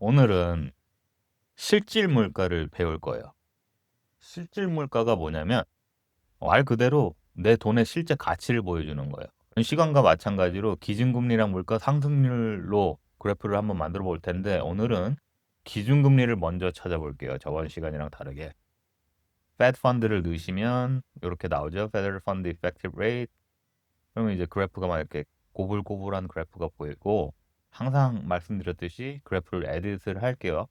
오늘은 실질 물가를 배울 거예요. 실질 물가가 뭐냐면 말 그대로 내 돈의 실제 가치를 보여주는 거예요. 시간과 마찬가지로 기준금리랑 물가 상승률로 그래프를 한번 만들어 볼 텐데 오늘은 기준금리를 먼저 찾아볼게요. 저번 시간이랑 다르게. Fed 펀드를 넣으시면 이렇게 나오죠. Federal Fund Effective Rate. 그러면 이제 그래프가 막 이렇게 고불고불한 그래프가 보이고 항상 말씀드렸듯이 그래프를 에디트를 할게요.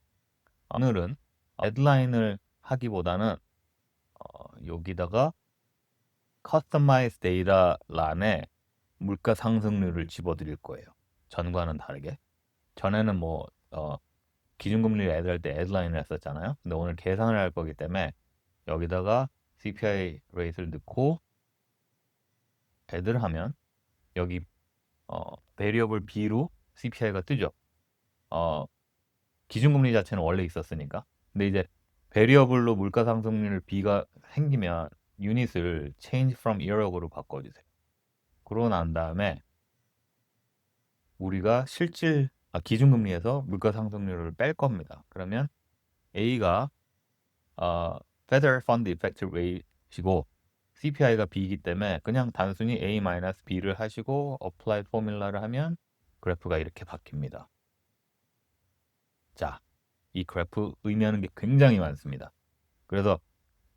오늘은 헤드라인을 하기보다는 여기다가 커스터마이즈 데이터 란에 물가 상승률을 집어드릴 거예요. 전과는 다르게. 전에는 기준금리를 애드할 때 헤드라인을 했었잖아요. 근데 오늘 계산을 할 거기 때문에 여기다가 CPI 레이트를 넣고 애드를 하면 여기 베리어블 B로 CPI가 뜨죠. 기준금리 자체는 원래 있었으니까. 근데 이제 베리어블로 물가 상승률 B가 생기면 유닛을 change from year로 바꿔주세요. 그러고 난 다음에 우리가 기준금리에서 물가 상승률을 뺄 겁니다. 그러면 A가 Federal Fund Effective Rate이고 CPI가 B이기 때문에 그냥 단순히 A-B를 하시고 Applied 포뮬라를 하면 그래프가 이렇게 바뀝니다. 자, 이 그래프 의미하는 게 굉장히 많습니다. 그래서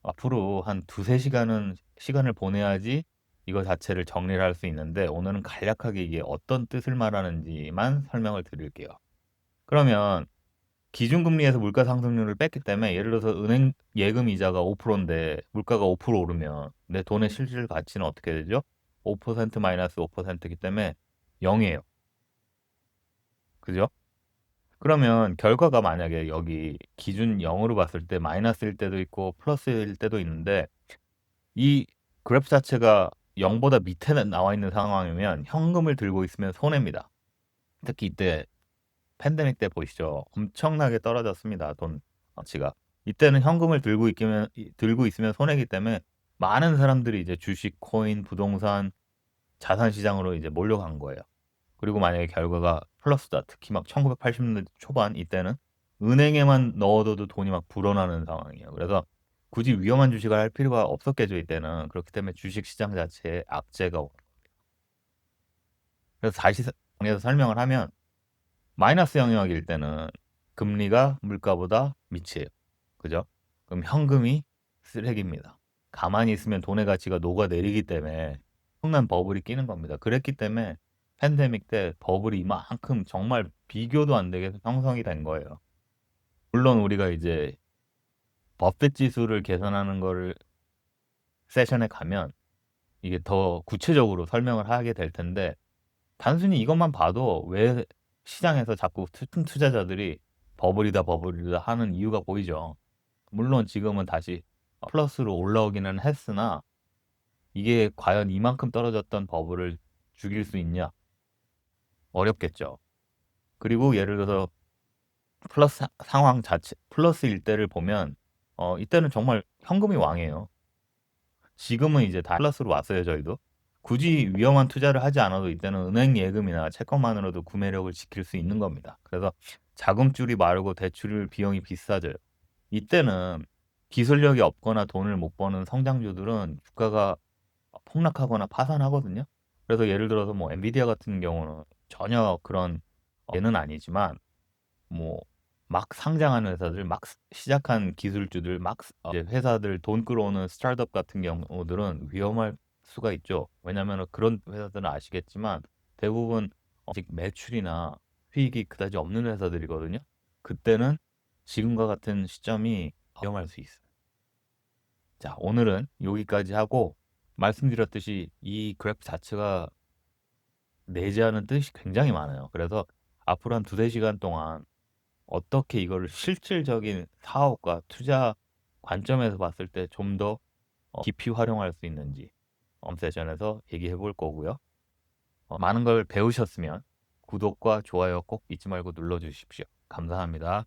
앞으로 한 두세 시간은 시간을 보내야지 이거 자체를 정리를 할 수 있는데 오늘은 간략하게 이게 어떤 뜻을 말하는지만 설명을 드릴게요. 그러면 기준금리에서 물가 상승률을 뺐기 때문에 예를 들어서 은행 예금 이자가 5%인데 물가가 5% 오르면 내 돈의 실질 가치는 어떻게 되죠? 5% 마이너스 5%이기 때문에 0이에요. 그죠? 그러면 결과가 만약에 여기 기준 0으로 봤을 때 마이너스일 때도 있고 플러스일 때도 있는데 이 그래프 자체가 0보다 밑에 나와 있는 상황이면 현금을 들고 있으면 손해입니다. 특히 이때 팬데믹 때 보시죠. 엄청나게 떨어졌습니다. 돈 가치가. 이때는 현금을 들고 있으면 손해이기 때문에 많은 사람들이 이제 주식, 코인, 부동산, 자산 시장으로 이제 몰려간 거예요. 그리고 만약에 결과가 플러스다. 특히 막 1980년대 초반 이때는 은행에만 넣어둬도 돈이 막 불어나는 상황이에요. 그래서 굳이 위험한 주식을 할 필요가 없었겠죠, 이때는. 그렇기 때문에 주식 시장 자체에 악재가 오는 거예요. 그래서 다시 정리해서 설명을 하면 마이너스 영역일 때는 금리가 물가보다 밑이에요. 그죠? 그럼 현금이 쓰레기입니다. 가만히 있으면 돈의 가치가 녹아내리기 때문에 엄청난 버블이 끼는 겁니다. 그랬기 때문에 팬데믹 때 버블이 이만큼 정말 비교도 안 되게 형성이 된 거예요. 물론 우리가 이제 버핏 지수를 계산하는 거를 세션에 가면 이게 더 구체적으로 설명을 하게 될 텐데 단순히 이것만 봐도 왜 시장에서 자꾸 큰 투자자들이 버블이다 하는 이유가 보이죠. 물론 지금은 다시 플러스로 올라오기는 했으나 이게 과연 이만큼 떨어졌던 버블을 죽일 수 있냐? 어렵겠죠. 그리고 예를 들어서 상황 자체 플러스일 때를 보면 이때는 정말 현금이 왕이에요. 지금은 이제 다 플러스로 왔어요, 저희도. 굳이 위험한 투자를 하지 않아도 이때는 은행 예금이나 채권만으로도 구매력을 지킬 수 있는 겁니다. 그래서 자금줄이 마르고 대출 비용이 비싸져요. 이때는 기술력이 없거나 돈을 못 버는 성장주들은 주가가 폭락하거나 파산하거든요. 그래서 예를 들어서 뭐 엔비디아 같은 경우는 전혀 그런 예는 아니지만 뭐 막 상장하는 회사들, 막 시작한 기술주들, 이제 회사들 돈 끌어오는 스타트업 같은 경우들은 위험할 수가 있죠. 왜냐하면 그런 회사들은 아시겠지만 대부분 아직 매출이나 수익이 그다지 없는 회사들이거든요. 그때는 지금과 같은 시점이 위험할 수 있어요. 자, 오늘은 여기까지 하고 말씀드렸듯이 이 그래프 자체가 내재하는 뜻이 굉장히 많아요. 그래서 앞으로 한 두세 시간 동안 어떻게 이거를 실질적인 사업과 투자 관점에서 봤을 때 좀 더 깊이 활용할 수 있는지 세션에서 얘기해 볼 거고요. 많은 걸 배우셨으면 구독과 좋아요 꼭 잊지 말고 눌러 주십시오. 감사합니다.